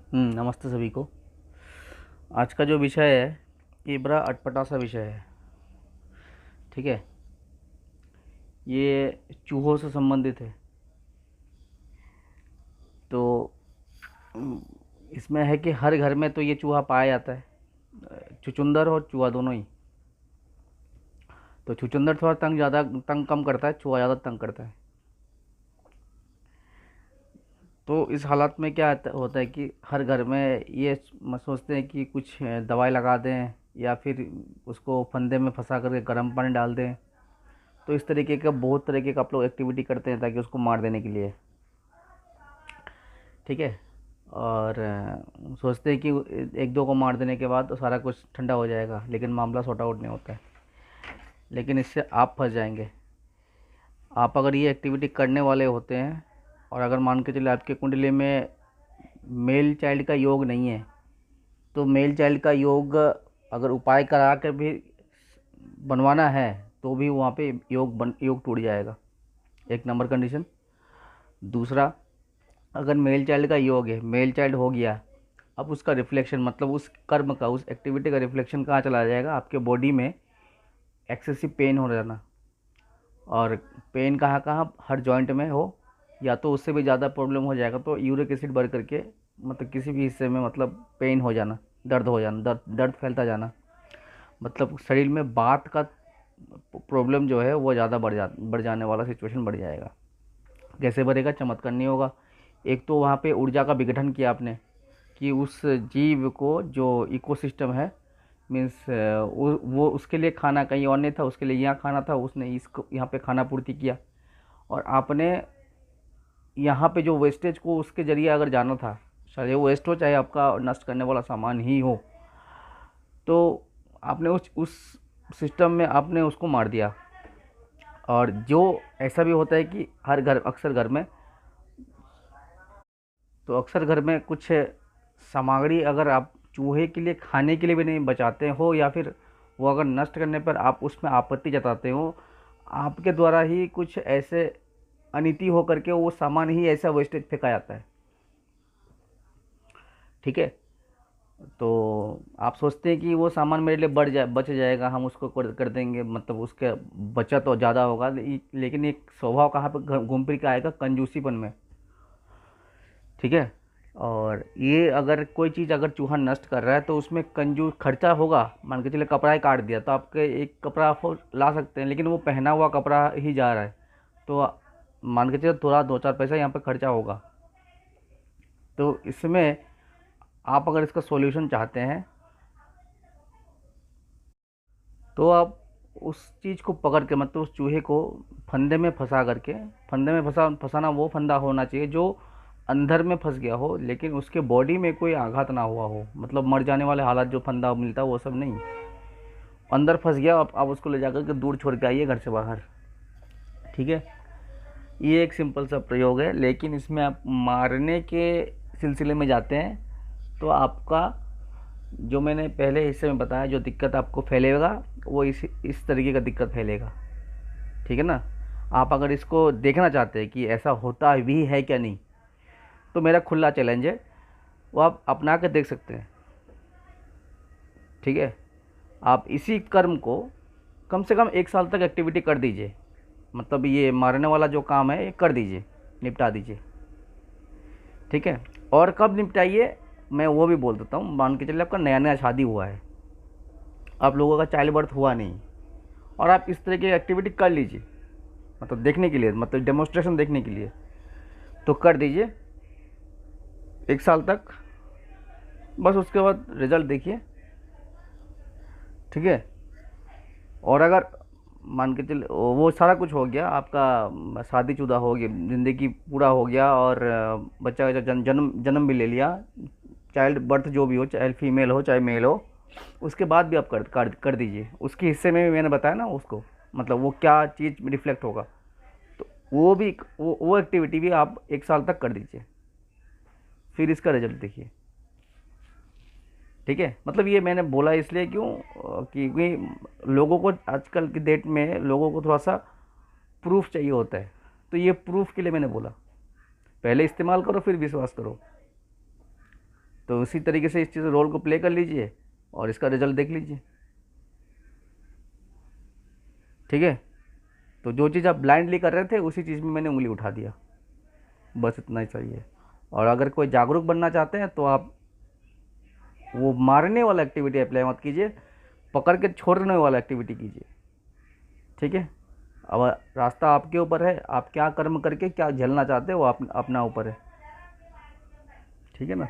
नमस्ते सभी को। आज का जो विषय है ये बड़ा अटपटा सा विषय है। ठीक है। ये चूहों से संबंधित है। तो उम, इसमें है कि हर घर में तो ये चूहा पाया जाता है। चुचुंदर और चूहा दोनों ही। तो चुचुंदर थोड़ा तंग कम करता है, चूहा ज़्यादा तंग करता है। तो इस हालात में क्या होता है कि हर घर में ये सोचते हैं कि कुछ दवाई लगा दें या फिर उसको फंदे में फंसा करके गर्म पानी डाल दें। तो इस तरीके का बहुत तरीके का आप लोग एक्टिविटी करते हैं ताकि उसको मार देने के लिए। ठीक है। और सोचते हैं कि एक दो को मार देने के बाद तो सारा कुछ ठंडा हो जाएगा, लेकिन मामला सॉर्ट आउट नहीं होता है। लेकिन इससे आप फंस जाएंगे। आप अगर ये एक्टिविटी करने वाले होते हैं और अगर मान के चले आपके कुंडली में मेल चाइल्ड का योग नहीं है, तो मेल चाइल्ड का योग अगर उपाय करा कर भी बनवाना है तो भी वहाँ पे योग टूट जाएगा। एक नंबर कंडीशन। दूसरा, अगर मेल चाइल्ड का योग है, मेल चाइल्ड हो गया, अब उसका रिफ्लेक्शन मतलब उस कर्म का, उस एक्टिविटी का रिफ्लेक्शन कहाँ चला जाएगा? आपके बॉडी में एक्सेसिव पेन हो जाना। और पेन कहाँ कहाँ? हर जॉइंट में हो, या तो उससे भी ज़्यादा प्रॉब्लम हो जाएगा तो यूरिक एसिड बढ़ करके मतलब किसी भी हिस्से में मतलब पेन हो जाना, दर्द हो जाना, दर्द फैलता जाना। मतलब शरीर में बात का प्रॉब्लम जो है वो ज़्यादा बढ़ जाने वाला सिचुएशन बढ़ जाएगा। कैसे बढ़ेगा? चमत्कार नहीं होगा। एक तो वहाँ पे ऊर्जा का विघटन किया आपने कि उस जीव को जो इकोसिस्टम है, मीन्स वो उसके लिए खाना कहीं और नहीं था, उसके लिए यहाँ खाना था, उसने इसको यहाँ पे खाना पूर्ति किया। और आपने यहाँ पे जो वेस्टेज को उसके ज़रिए अगर जाना था, चाहे वो वेस्ट हो चाहे आपका नष्ट करने वाला सामान ही हो, तो आपने उस सिस्टम में आपने उसको मार दिया। और जो ऐसा भी होता है कि हर घर, अक्सर घर में, तो अक्सर घर में कुछ सामग्री अगर आप चूहे के लिए खाने के लिए भी नहीं बचाते हो, या फिर वो अगर नष्ट करने पर आप उसमें आपत्ति जताते हो, आपके द्वारा ही कुछ ऐसे अनिति हो करके वो सामान ही ऐसा वेस्टेज फेंका जाता है। ठीक है। तो आप सोचते हैं कि वो सामान मेरे लिए बच जाएगा, हम उसको कर देंगे, मतलब उसके बचत तो ज़्यादा होगा, लेकिन एक स्वभाव कहाँ पे घूम फिर के आएगा? कंजूसीपन में। ठीक है। और ये अगर कोई चीज़ अगर चूहा नष्ट कर रहा है तो उसमें कंजूस खर्चा होगा। मान के चले कपड़ा ही काट दिया तो आपके एक कपड़ा आप ला सकते हैं, लेकिन वो पहना हुआ कपड़ा ही जा रहा है, तो मान के चले थोड़ा दो चार पैसा यहाँ पे खर्चा होगा। तो इसमें आप अगर इसका सॉल्यूशन चाहते हैं तो आप उस चीज़ को पकड़ के, मतलब उस चूहे को फंदे में फंसा करके, फंदे में फंसाना वो फंदा होना चाहिए जो अंदर में फंस गया हो, लेकिन उसके बॉडी में कोई आघात ना हुआ हो, मतलब मर जाने वाले हालात जो फंदा मिलता है वो सब नहीं। अंदर फंस गया, आप उसको ले जाकर के दूर छोड़ के आइए घर से बाहर। ठीक है। ये एक सिंपल सा प्रयोग है, लेकिन इसमें आप मारने के सिलसिले में जाते हैं तो आपका, जो मैंने पहले हिस्से में बताया, जो दिक्कत आपको फैलेगा वो इस तरीके का दिक्कत फैलेगा। ठीक है ना। आप अगर इसको देखना चाहते हैं कि ऐसा होता भी है क्या नहीं, तो मेरा खुला चैलेंज है, वो आप अपना के देख सकते हैं। ठीक है। आप इसी कर्म को कम से कम एक साल तक एक्टिविटी कर दीजिए, मतलब ये मारने वाला जो काम है ये कर दीजिए, निपटा दीजिए। ठीक है। और कब निपटाइए मैं वो भी बोल देता हूँ। मान के चलिए आपका नया नया शादी हुआ है, आप लोगों का चाइल्ड बर्थ हुआ नहीं, और आप इस तरह की एक्टिविटी कर लीजिए, मतलब देखने के लिए, मतलब डेमोस्ट्रेशन देखने के लिए, तो कर दीजिए एक साल तक। बस उसके बाद रिजल्ट देखिए। ठीक है। और अगर मान के चल वो सारा कुछ हो गया आपका, शादीशुदा हो गया, ज़िंदगी पूरा हो गया, और बच्चा का जन्म भी ले लिया, चाइल्ड बर्थ जो भी हो, चाहे फीमेल हो चाहे मेल हो, उसके बाद भी आप कर दीजिए। उसके हिस्से में भी मैंने बताया ना उसको, मतलब वो क्या चीज़ रिफ्लेक्ट होगा, तो वो भी वो एक्टिविटी भी आप एक साल तक कर दीजिए, फिर इसका रिजल्ट देखिए। ठीक है। मतलब ये मैंने बोला इसलिए क्यों, क्योंकि लोगों को आजकल की डेट में लोगों को थोड़ा सा प्रूफ चाहिए होता है, तो ये प्रूफ के लिए मैंने बोला। पहले इस्तेमाल करो फिर विश्वास करो। तो उसी तरीके से इस चीज़ रोल को प्ले कर लीजिए और इसका रिजल्ट देख लीजिए। ठीक है, तो जो चीज़ आप ब्लाइंडली कर रहे थे उसी चीज़ में मैंने उंगली उठा दिया, बस इतना ही चाहिए। और अगर कोई जागरूक बनना चाहते हैं तो आप वो मारने वाला एक्टिविटी अप्लाई मत कीजिए, पकड़ के छोड़ने वाला एक्टिविटी कीजिए। ठीक है, अब रास्ता आपके ऊपर है, आप क्या कर्म करके क्या झेलना चाहते हो वो अपना ऊपर है। ठीक है ना।